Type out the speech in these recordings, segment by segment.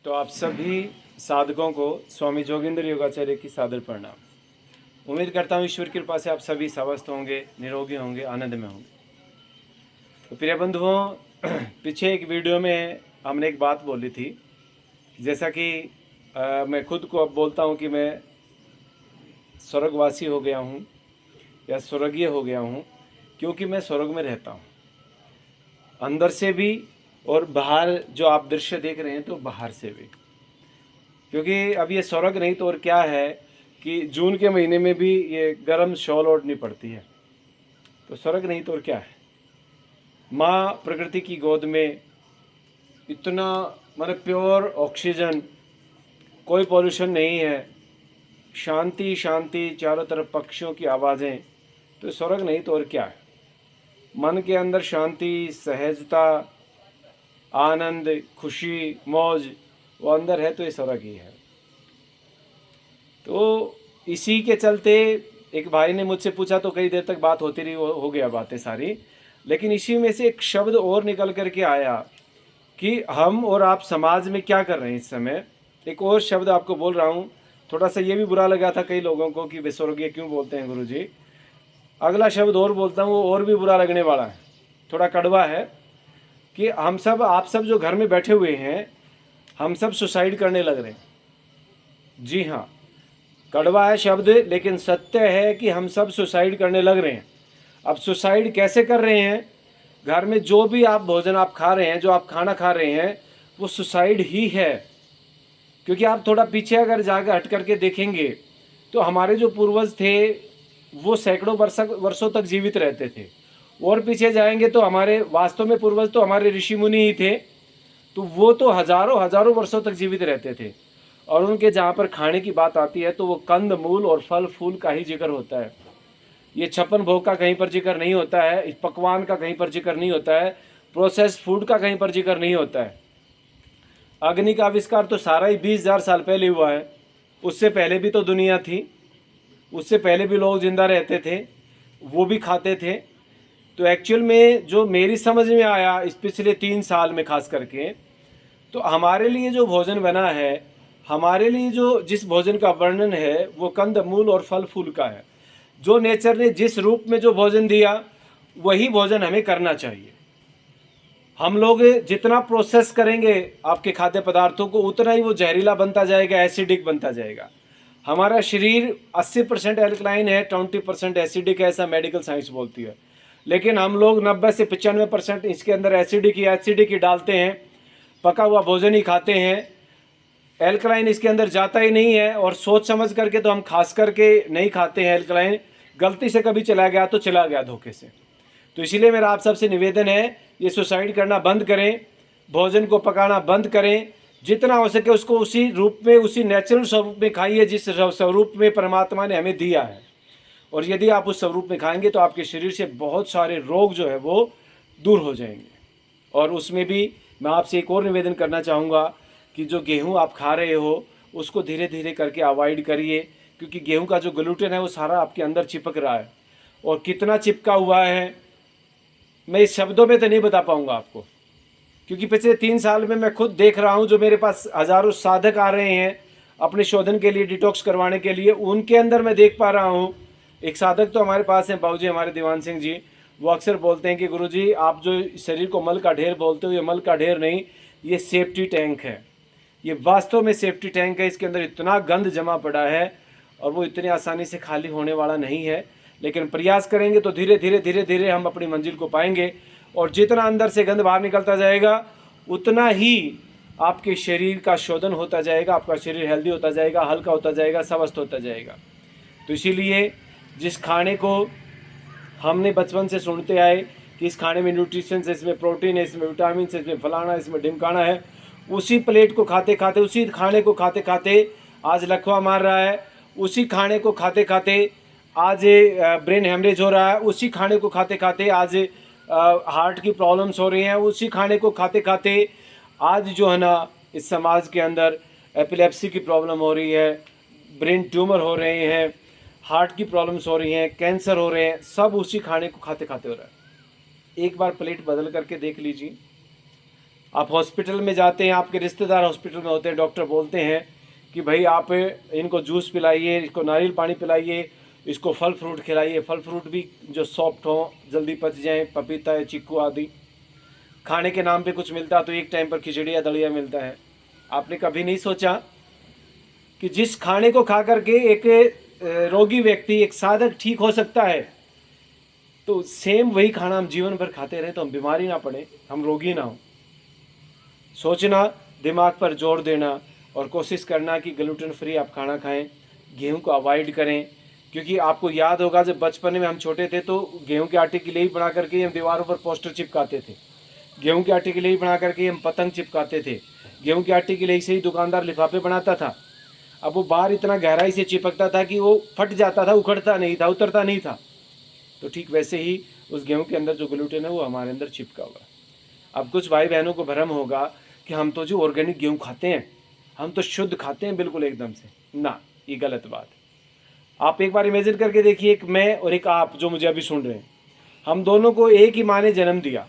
तो आप सभी साधकों को स्वामी जोगिंदर योगाचार्य की सादर प्रणाम। उम्मीद करता हूँ ईश्वर की कृपा से आप सभी स्वस्थ होंगे, निरोगी होंगे, आनंद में होंगे। तो प्रिय बंधुओं, पीछे एक वीडियो में हमने एक बात बोली थी, जैसा कि मैं खुद को अब बोलता हूँ कि मैं स्वर्गवासी हो गया हूँ या स्वर्गीय हो गया हूँ, क्योंकि मैं स्वर्ग में रहता हूँ, अंदर से भी और बाहर जो आप दृश्य देख रहे हैं तो बाहर से भी। क्योंकि अब ये स्वर्ग नहीं तो और क्या है कि जून के महीने में भी ये गर्म शॉल ओढ़नी पड़ती है, तो स्वर्ग नहीं तो और क्या है। माँ प्रकृति की गोद में इतना मतलब प्योर ऑक्सीजन, कोई पॉल्यूशन नहीं है, शांति शांति, चारों तरफ पक्षियों की आवाज़ें, तो स्वर्ग नहीं तो और क्या है। मन के अंदर शांति, सहजता, आनंद, खुशी, मौज वो अंदर है तो ये स्वर्ग ही है। तो इसी के चलते एक भाई ने मुझसे पूछा, तो कई देर तक बात होती रही, हो गया बातें सारी, लेकिन इसी में से एक शब्द और निकल कर के आया कि हम और आप समाज में क्या कर रहे हैं इस समय। एक और शब्द आपको बोल रहा हूँ, थोड़ा सा ये भी बुरा लगा था कई लोगों को कि वे स्वर्गीय क्यों बोलते हैं गुरुजी। अगला शब्द और बोलता हूँ, वो और भी बुरा लगने वाला है, थोड़ा कड़वा है, कि हम सब, आप सब जो घर में बैठे हुए हैं, हम सब सुसाइड करने लग रहे हैं। जी हाँ, कड़वा है शब्द, लेकिन सत्य है कि हम सब सुसाइड करने लग रहे हैं। अब सुसाइड कैसे कर रहे हैं? घर में जो भी आप भोजन आप खा रहे हैं, जो आप खाना खा रहे हैं, वो सुसाइड ही है। क्योंकि आप थोड़ा पीछे अगर जाकर हट करके देखेंगे तो हमारे जो पूर्वज थे वो सैकड़ों वर्षों तक जीवित रहते थे, और पीछे जाएंगे तो हमारे वास्तव में पूर्वज तो हमारे ऋषि मुनि ही थे, तो वो तो हजारों हजारों वर्षों तक जीवित रहते थे। और उनके जहाँ पर खाने की बात आती है तो वो कंद मूल और फल फूल का ही जिक्र होता है। ये छप्पन भोग का कहीं पर जिक्र नहीं होता है, इस पकवान का कहीं पर जिक्र नहीं होता है, प्रोसेस फूड का कहीं पर जिक्र नहीं होता है। अग्नि का आविष्कार तो सारा ही 20,000 साल पहले हुआ है। उससे पहले भी तो दुनिया थी, उससे पहले भी लोग जिंदा रहते थे, वो भी खाते थे। तो एक्चुअल में जो मेरी समझ में आया इस पिछले 3 साल में खास करके, तो हमारे लिए जो भोजन बना है, हमारे लिए जो जिस भोजन का वर्णन है वो कंद मूल और फल फूल का है। जो नेचर ने जिस रूप में जो भोजन दिया वही भोजन हमें करना चाहिए। हम लोग जितना प्रोसेस करेंगे आपके खाद्य पदार्थों को, उतना ही वो जहरीला बनता जाएगा, एसिडिक बनता जाएगा। हमारा शरीर 80% एल्कलाइन है, 20% एसिडिक है, ऐसा मेडिकल साइंस बोलती है। लेकिन हम लोग 90 से 95% इसके अंदर एसिडिक ही डालते हैं, पका हुआ भोजन ही खाते हैं, एल्कलाइन इसके अंदर जाता ही नहीं है। और सोच समझ करके तो हम खास करके नहीं खाते हैं एल्कलाइन, गलती से कभी चला गया तो चला गया धोखे से। तो इसीलिए मेरा आप सबसे निवेदन है, ये सुसाइड करना बंद करें, भोजन को पकाना बंद करें, जितना हो सके उसको उसी रूप में, उसी नेचुरल स्वरूप में खाइए जिस स्वरूप में परमात्मा ने हमें दिया है। और यदि आप उस स्वरूप में खाएंगे तो आपके शरीर से बहुत सारे रोग जो है वो दूर हो जाएंगे। और उसमें भी मैं आपसे एक और निवेदन करना चाहूँगा कि जो गेहूँ आप खा रहे हो उसको धीरे धीरे करके अवॉइड करिए, क्योंकि गेहूँ का जो ग्लूटेन है वो सारा आपके अंदर चिपक रहा है, और कितना चिपका हुआ है मैं इस शब्दों में तो नहीं बता पाऊँगा आपको, क्योंकि पिछले 3 साल में मैं खुद देख रहा हूँ, जो मेरे पास हज़ारों साधक आ रहे हैं अपने शोधन के लिए, डिटॉक्स करवाने के लिए, उनके अंदर मैं देख पा रहा हूँ। एक साधक तो हमारे पास हैं, बाबूजी हमारे दीवान सिंह जी, वो अक्सर बोलते हैं कि गुरुजी आप जो शरीर को मल का ढेर बोलते हो, ये मल का ढेर नहीं, ये सेफ्टी टैंक है। ये वास्तव में सेफ्टी टैंक है, इसके अंदर इतना गंद जमा पड़ा है और वो इतनी आसानी से खाली होने वाला नहीं है। लेकिन प्रयास करेंगे तो धीरे धीरे धीरे धीरे हम अपनी मंजिल को पाएंगे। और जितना अंदर से गंद बाहर निकलता जाएगा उतना ही आपके शरीर का शोधन होता जाएगा, आपका शरीर हेल्दी होता जाएगा, हल्का होता जाएगा, स्वस्थ होता जाएगा। तो इसीलिए जिस खाने को हमने बचपन से सुनते आए कि इस खाने में न्यूट्रिशन है, इसमें प्रोटीन है, इसमें विटामिन है, इसमें फलाना है, इसमें ढिमकाना है, उसी प्लेट को खाते खाते, उसी खाने को खाते खाते आज लकवा मार रहा है, उसी खाने को खाते खाते आज ब्रेन हेमरेज हो रहा है, उसी खाने को खाते खाते आज हार्ट की प्रॉब्लम्स हो रही हैं, उसी खाने को खाते खाते आज जो है ना इस समाज के अंदर एपिलेप्सी की प्रॉब्लम हो रही है, ब्रेन ट्यूमर हो रहे हैं, हार्ट की प्रॉब्लम्स हो रही हैं, कैंसर हो रहे हैं, सब उसी खाने को खाते खाते हो रहा है। एक बार प्लेट बदल करके देख लीजिए, आप हॉस्पिटल में जाते हैं, आपके रिश्तेदार हॉस्पिटल में होते हैं, डॉक्टर बोलते हैं कि भाई आप इनको जूस पिलाइए, इसको नारियल पानी पिलाइए, इसको फल फ्रूट खिलाइए। फल फ्रूट भी जो सॉफ्ट हो, जल्दी पच जाएँ, पपीता है, चीकू आदि। खाने के नाम पे कुछ मिलता तो एक टाइम पर खिचड़ी या दलिया मिलता है। आपने कभी नहीं सोचा कि जिस खाने को खा करके एक रोगी व्यक्ति, एक साधक ठीक हो सकता है, तो सेम वही खाना हम जीवन भर खाते रहे तो हम बीमारी ना पड़े, हम रोगी ना हो। सोचना, दिमाग पर जोर देना और कोशिश करना कि ग्लूटेन फ्री आप खाना खाएं, गेहूं को अवॉइड करें। क्योंकि आपको याद होगा जब बचपन में हम छोटे थे तो गेहूं के आटे की लेई बना करके हम दीवारों पर पोस्टर चिपकाते थे, गेहूं के आटे की लेई बना करके हम पतंग चिपकाते थे, गेहूं के आटे की लेई से ही दुकानदार लिफाफे बनाता था। अब वो बाहर इतना गहराई से चिपकता था कि वो फट जाता था, उखड़ता नहीं था, उतरता नहीं था। तो ठीक वैसे ही उस गेहूं के अंदर जो ग्लूटेन है वो हमारे अंदर चिपका हुआ है। अब कुछ भाई बहनों को भ्रम होगा कि हम तो जो ऑर्गेनिक गेहूं खाते हैं, हम तो शुद्ध खाते हैं बिल्कुल एकदम से। ना, ये गलत बात है। आप एक बार इमेजिन करके देखिए, एक मैं और एक आप जो मुझे अभी सुन रहे हैं, हम दोनों को एक ही माँ ने जन्म दिया,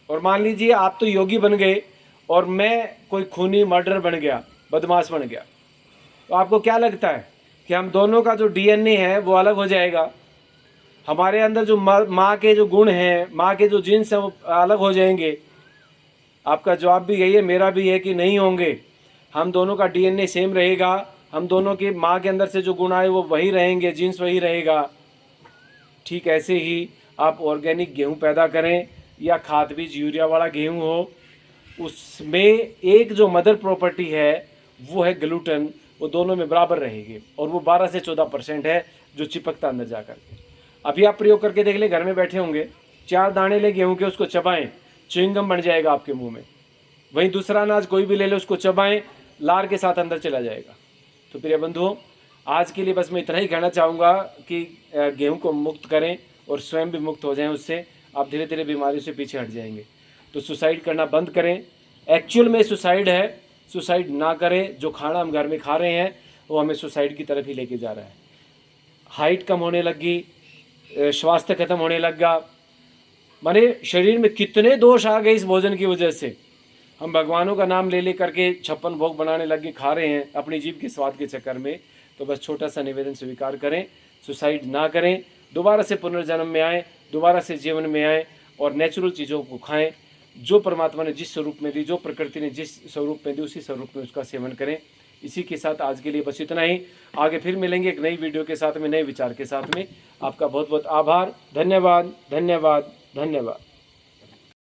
और मान लीजिए आप तो योगी बन गए और मैं कोई खूनी मर्डर बन गया, बदमाश बन गया। तो आपको क्या लगता है कि हम दोनों का जो डीएनए है वो अलग हो जाएगा? हमारे अंदर जो माँ के जो गुण हैं, माँ के जो जीन्स हैं वो अलग हो जाएंगे? आपका जवाब भी यही है, मेरा भी है कि नहीं होंगे। हम दोनों का डीएनए सेम रहेगा, हम दोनों की माँ के अंदर से जो गुण आए वो वही रहेंगे, जीन्स वही रहेगा। ठीक ऐसे ही आप ऑर्गेनिक गेहूँ पैदा करें या खाद बीज यूरिया वाला गेहूँ हो, उसमें एक जो मदर प्रॉपर्टी है वो है ग्लूटेन, वो दोनों में बराबर रहेगी, और वो 12 से 14% है जो चिपकता अंदर जा करके। अभी आप प्रयोग करके देख लें, घर में बैठे होंगे, 4 दाने ले गेहूं के, उसको चबाएं, च्युइंगम बन जाएगा आपके मुंह में। वहीं दूसरा अनाज कोई भी ले ले, उसको चबाएं, लार के साथ अंदर चला जाएगा। तो प्रिय बंधुओं, आज के लिए बस मैं इतना ही कहना चाहूँगा कि गेहूं को मुक्त करें और स्वयं भी मुक्त हो जाएं उससे। आप धीरे धीरे बीमारियों से पीछे हट जाएंगे। तो सुसाइड करना बंद करें, एक्चुअल में सुसाइड है, सुसाइड ना करें। जो खाना हम घर में खा रहे हैं वो हमें सुसाइड की तरफ ही लेके जा रहा है। हाइट कम होने लगी, स्वास्थ्य खत्म होने लगा, माने शरीर में कितने दोष आ गए इस भोजन की वजह से। हम भगवानों का नाम ले ले करके 56 भोग बनाने लगे, खा रहे हैं अपनी जीभ के स्वाद के चक्कर में। तो बस छोटा सा निवेदन स्वीकार करें, सुसाइड ना करें, दोबारा से पुनर्जन्म में आएँ, दोबारा से जीवन में आएँ और नेचुरल चीज़ों को खाएं। जो परमात्मा ने जिस स्वरूप में दी, जो प्रकृति ने जिस स्वरूप में दी, उसी स्वरूप में उसका सेवन करें। इसी के साथ आज के लिए बस इतना ही। आगे फिर मिलेंगे एक नई वीडियो के साथ में, नए विचार के साथ में। आपका बहुत बहुत आभार, धन्यवाद, धन्यवाद, धन्यवाद।